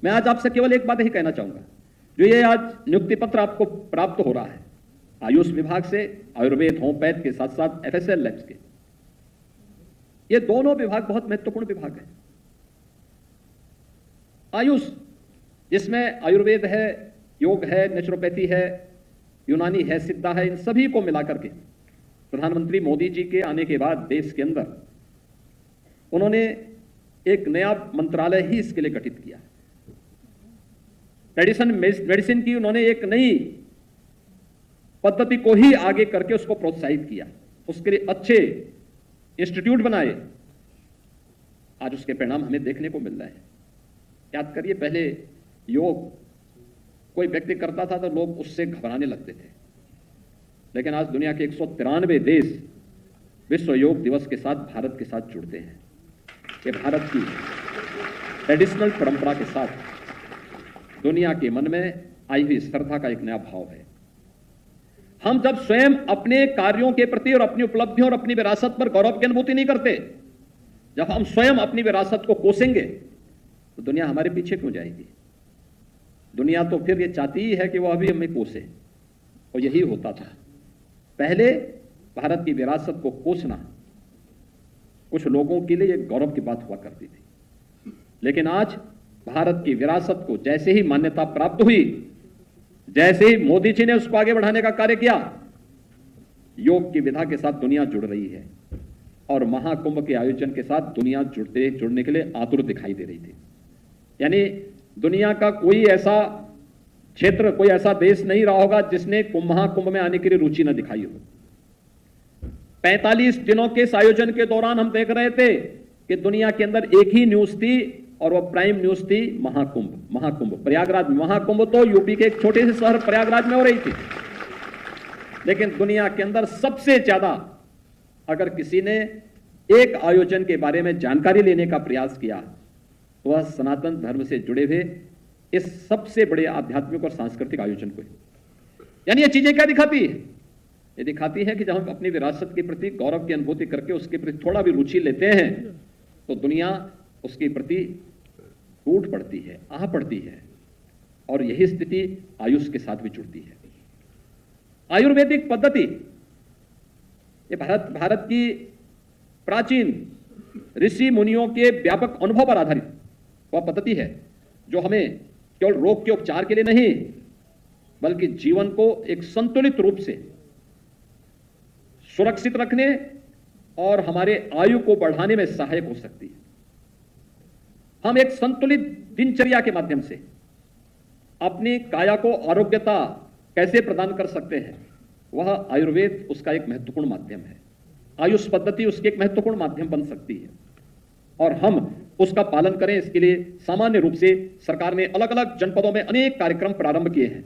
मैं आज आपसे केवल एक बात ही कहना चाहूंगा, जो ये आज नियुक्ति पत्र आपको प्राप्त हो रहा है आयुष विभाग से, आयुर्वेद होम्योपैथ के साथ साथ एफएसएल लैब्स के, ये दोनों विभाग बहुत महत्वपूर्ण विभाग है। आयुष, जिसमें आयुर्वेद है, योग है, नेचुरोपैथी है, यूनानी है, सिद्धा है, इन सभी को मिलाकर के प्रधानमंत्री मोदी जी के आने के बाद देश के अंदर उन्होंने एक नया मंत्रालय ही इसके लिए गठित किया। ट्रेडिशनल मेडिसिन की उन्होंने एक नई पद्धति को ही आगे करके उसको प्रोत्साहित किया, उसके लिए अच्छे इंस्टीट्यूट बनाए। आज उसके परिणाम हमें देखने को मिल रहे हैं। याद करिए, पहले योग कोई व्यक्ति करता था तो लोग उससे घबराने लगते थे, लेकिन आज दुनिया के 193 देश विश्व योग दिवस के साथ भारत के साथ जुड़ते हैं। ये भारत की ट्रेडिशनल परंपरा के साथ दुनिया के मन में आई हुई श्रद्धा का एक नया भाव है। हम जब स्वयं अपने कार्यों के प्रति और अपनी उपलब्धियों और अपनी विरासत पर गौरव की अनुभूति नहीं करते, जब हम स्वयं अपनी विरासत को कोसेंगे तो दुनिया हमारे पीछे क्यों जाएगी? दुनिया तो फिर ये चाहती ही है कि वो अभी हमें कोसे, और यही होता था पहले। भारत की विरासत को कोसना कुछ लोगों के लिए एक गौरव की बात हुआ करती थी, लेकिन आज भारत की विरासत को जैसे ही मान्यता प्राप्त हुई, जैसे ही मोदी जी ने उसको आगे बढ़ाने का कार्य किया, योग की विधा के साथ दुनिया जुड़ रही है और महाकुंभ के आयोजन के साथ दुनिया जुड़ने के लिए आतुर दिखाई दे रही थी। यानी दुनिया का कोई ऐसा क्षेत्र, कोई ऐसा देश नहीं रहा होगा जिसने महाकुंभ में आने के लिए रुचि न दिखाई हो। 45 दिनों के इस आयोजन के दौरान हम देख रहे थे कि दुनिया के अंदर एक ही न्यूज थी और वह प्राइम न्यूज थी महाकुंभ। महाकुंभ प्रयागराज में, महाकुंभ तो यूपी के एक छोटे से शहर प्रयागराज में हो रही थी, लेकिन दुनिया के अंदर सबसे ज्यादा अगर किसी ने एक आयोजन के बारे में जानकारी लेने का प्रयास किया तो वह सनातन धर्म से जुड़े हुए इस सबसे बड़े आध्यात्मिक और सांस्कृतिक आयोजन को। यानी ये चीजें क्या दिखाती है? ये दिखाती है कि जब हम अपनी विरासत के प्रति गौरव की अनुभूति करके उसके प्रति थोड़ा भी रुचि लेते हैं तो दुनिया उसके प्रति टूट पड़ती है, आह पड़ती है, और यही स्थिति आयुष के साथ भी जुड़ती है। आयुर्वेदिक पद्धति ये भारत की प्राचीन ऋषि मुनियों के व्यापक अनुभव पर आधारित वह पद्धति है जो हमें केवल रोग के उपचार के लिए नहीं, बल्कि जीवन को एक संतुलित रूप से सुरक्षित रखने और हमारे आयु को बढ़ाने में सहायक हो सकती है। हम एक संतुलित दिनचर्या के माध्यम से अपनी काया को आरोग्यता कैसे प्रदान कर सकते हैं, वह आयुर्वेद उसका एक महत्वपूर्ण माध्यम है। आयुष पद्धति उसके एक महत्वपूर्ण माध्यम बन सकती है और हम उसका पालन करें। इसके लिए सामान्य रूप से सरकार ने अलग अलग जनपदों में अनेक कार्यक्रम प्रारंभ किए हैं।